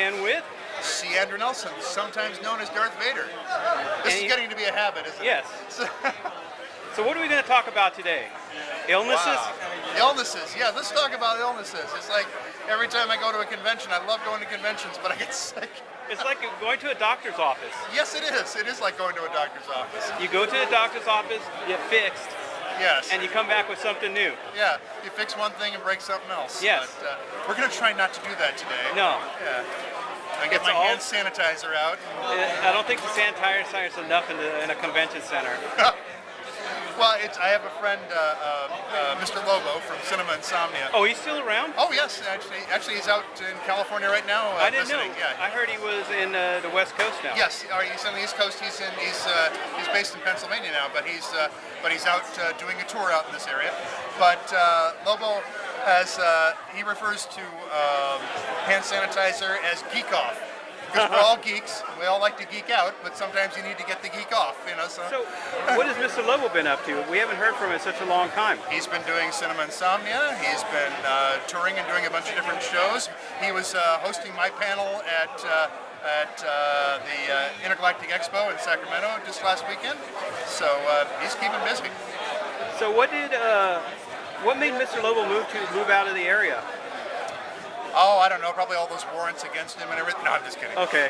and with c.andrew Nelson, sometimes known as Darth Vader. This is getting to be a habit, isn't it? Yes. So what are we going to talk about today? Illnesses? Wow. Illnesses, yeah, let's talk about illnesses. It's like every time I go to a convention, I love going to conventions, but I get sick. It's like going to a doctor's office. Yes, it is. It is like going to a doctor's office. You go to the doctor's office, you get fixed, yes, and you come back with something new. Yeah, you fix one thing and break something else. Yes. But, we're going to try not to do that today. No. Yeah. I get my hand sanitizer out. I don't think the sanitizer is enough in a convention center. Well, I have a friend, Mr. Lobo from Cinema Insomnia. Oh, he's still around? Oh, yes. Actually, he's out in California right now. I didn't know. Yeah. I heard he was in the West Coast now. Yes, he's on the East Coast. He's based in Pennsylvania now, but he's out doing a tour out in this area. But Lobo he refers to hand sanitizer as geek off. Because we're all geeks, we all like to geek out, but sometimes you need to get the geek off, you know. So what has Mr. Lobo been up to? We haven't heard from him in such a long time. He's been doing Cinema Insomnia. He's been touring and doing a bunch of different shows. He was hosting my panel at the Intergalactic Expo in Sacramento just last weekend. So he's keeping busy. So what made Mr. Lobo move out of the area? Oh, I don't know. Probably all those warrants against him and everything. No, I'm just kidding. Okay.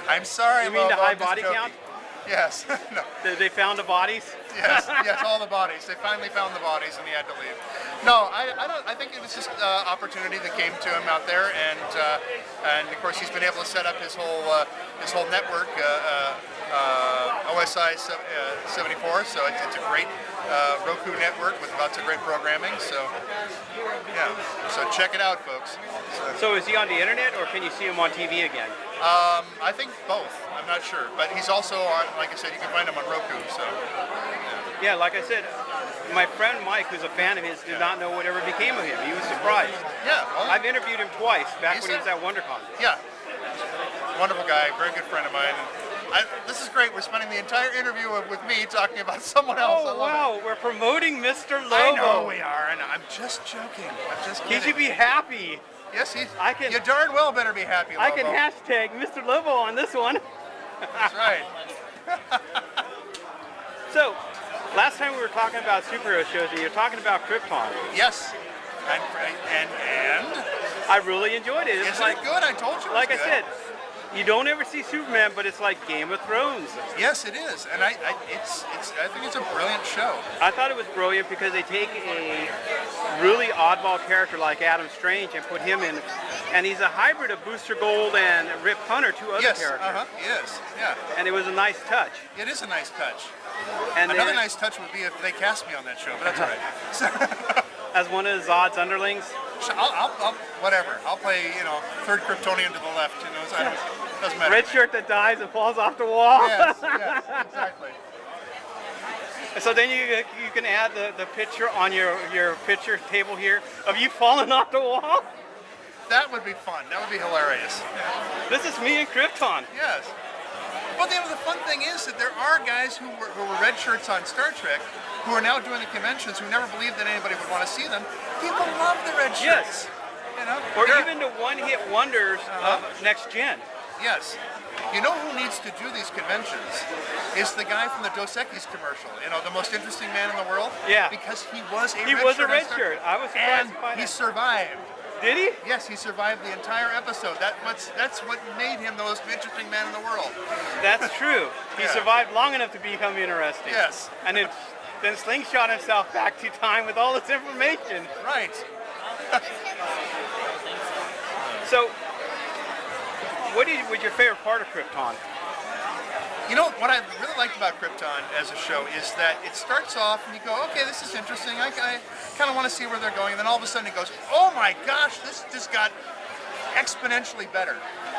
I'm sorry, You mean Lobo, the high I'm just body joking. count? Yes. No. They found the bodies? Yes, all the bodies. They finally found the bodies, and he had to leave. No, I think it was just opportunity that came to him out there, and of course he's been able to set up his whole network, OSI 74. So it's a great Roku network with lots of great programming. So yeah, so check it out, folks. So is he on the internet, or can you see him on TV again? I think both. I'm not sure, but he's also on. Like I said, you can find him on Roku. So. Yeah, like I said, my friend Mike, who's a fan of his, did not know whatever became of him. He was surprised. Yeah. Well, I've interviewed him twice back when he was at WonderCon. Yeah. Wonderful guy, very good friend of mine. This is great. We're spending the entire interview with me talking about someone else. Oh, wow. We're promoting Mr. Lobo. I know we are. I know. I'm just joking. I'm just kidding. He should be happy. Yes, you darn well better be happy, Lobo. I can hashtag Mr. Lobo on this one. That's right. So, last time we were talking about superhero shows, and you were talking about Krypton. Yes. And I really enjoyed it. Isn't it good? I told you it was like good. I said, you don't ever see Superman, but it's like Game of Thrones. Yes, it is, and I think it's a brilliant show. I thought it was brilliant because they take a really oddball character like Adam Strange and put him in, and he's a hybrid of Booster Gold and Rip Hunter, two other characters. Yes, yeah. And it was a nice touch. It is a nice touch. And another nice touch would be if they cast me on that show, but that's all right. As one of Zod's underlings? I'll whatever. I'll play, third Kryptonian to the left. Doesn't matter. Red shirt that dies and falls off the wall. Yes, exactly. So then you can add the picture on your picture table here of you falling off the wall. That would be fun. That would be hilarious. This is me in Krypton. Yes. Well, the fun thing is that there are guys who were red shirts on Star Trek who are now doing the conventions who never believed that anybody would want to see them. People love the red shirts. Yes. Or even the one-hit wonders of Next Gen. Yes. You know who needs to do these conventions? Is the guy from the Dos Equis commercial. The most interesting man in the world. Yeah. Because he was a red shirt. I was surprised to find he survived. Did he? Yes, he survived the entire episode. That's what made him the most interesting man in the world. That's true. He survived long enough to become interesting. Yes. And then slingshot himself back to time with all this information. Right. So, what was your favorite part of Krypton? What I really liked about Krypton as a show is that it starts off and you go, okay, this is interesting. I kind of want to see where they're going. And then all of a sudden it goes, oh my gosh, this just got exponentially better.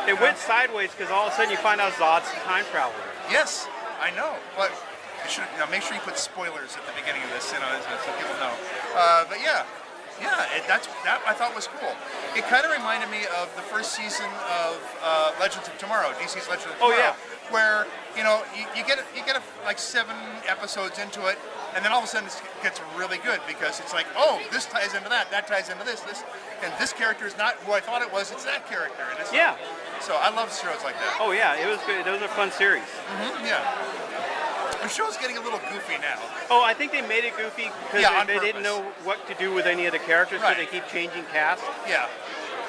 It went sideways because all of a sudden you find out Zod's a time traveler. Yes, I know. But you should make sure you put spoilers at the beginning of this, so people know. But yeah. Yeah, that I thought was cool. It kind of reminded me of the first season of Legends of Tomorrow, DC's Legends of Tomorrow, where you get like 7 episodes into it, and then all of a sudden it gets really good because it's like, oh, this ties into that ties into this, and this character is not who I thought it was. It's that character. And it's Yeah. So I love shows like that. Oh yeah, it was good. Those are fun series. Yeah. The show's getting a little goofy now. Oh, I think they made it goofy because Yeah, on they didn't purpose. know what to do with any of the characters, so Right. they keep changing cast. Yeah.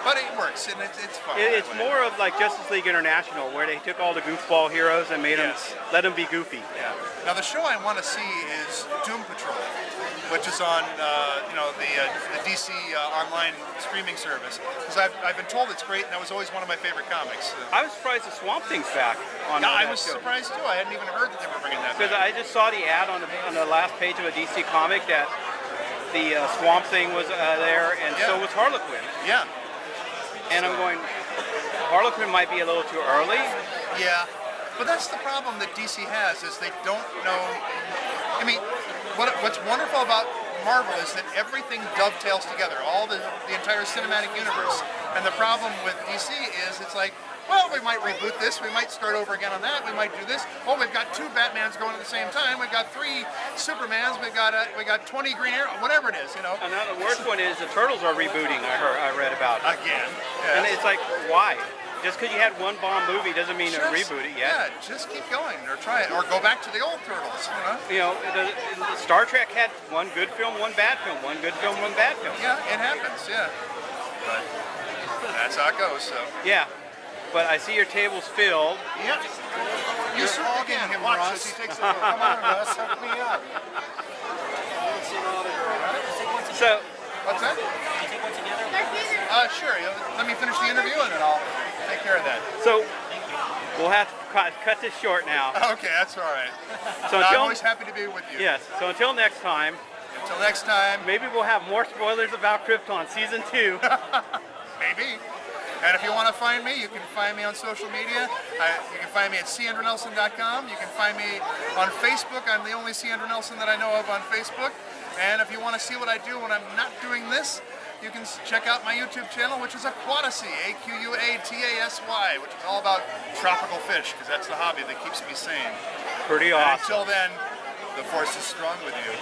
But it works, and it's fun. It's that way. more of like Justice League International, where they took all the goofball heroes and made Yes. let them be goofy. Yeah. Now the show I want to see is Doom Patrol, which is on the DC online streaming service. Because I've been told it's great, and that was always one of my favorite comics. I was surprised the Swamp Thing's back on Yeah, I that was show. surprised too. I hadn't even heard that they were bringing that Because back. I just saw the ad on the last page of a DC comic that the Swamp Thing was there, and so Yeah. was Harlequin. Yeah. And I'm going, Harlequin might be a little too early. Yeah. But that's the problem that DC has, is they don't know. I mean, what's wonderful about Marvel is that everything dovetails together, all the entire cinematic universe. And the problem with DC is it's like, well, we might reboot this, we might start over again on that, we might do this. Oh, we've got 2 Batmans going at the same time, we've got 3 Supermans, we got 20 Green Arrow, whatever it is, you know. And now the worst one is the Turtles are rebooting. I read about. Again. And Yes. it's like, why? Just because you had one bomb movie doesn't mean to reboot it yet. Yeah, just keep going or try it, or go back to the old Turtles, you know. You know, Star Trek had one good film, one bad film, one good film, one bad film. Yeah, it happens, yeah. But that's how it goes, so. Yeah, but I see your table's filled. Yep. You certainly can. him, Watch Russ. as he takes it over. Come on, Russ, hook me up. So, What's that? Sure. Let me finish the interview and then I'll take care of that. so we'll have to cut this short now. Okay, that's all right. So I'm until always happy to be with you. yes, so until next time, Until next time, maybe we'll have more spoilers about Krypton season 2. maybe. And if you want to find me, you can find me on social media. You can find me at c.andrew.com. You can find me on Facebook. I'm the only C. Andrew Nelson that I know of on Facebook. And if you want to see what I do when I'm not doing this, you can check out my YouTube channel, which is ᴑᴜtasy, Aqeuatasy, which is all about tropical fish, because that's the hobby that keeps me sane. Pretty And awesome. until then, the force is strong with you.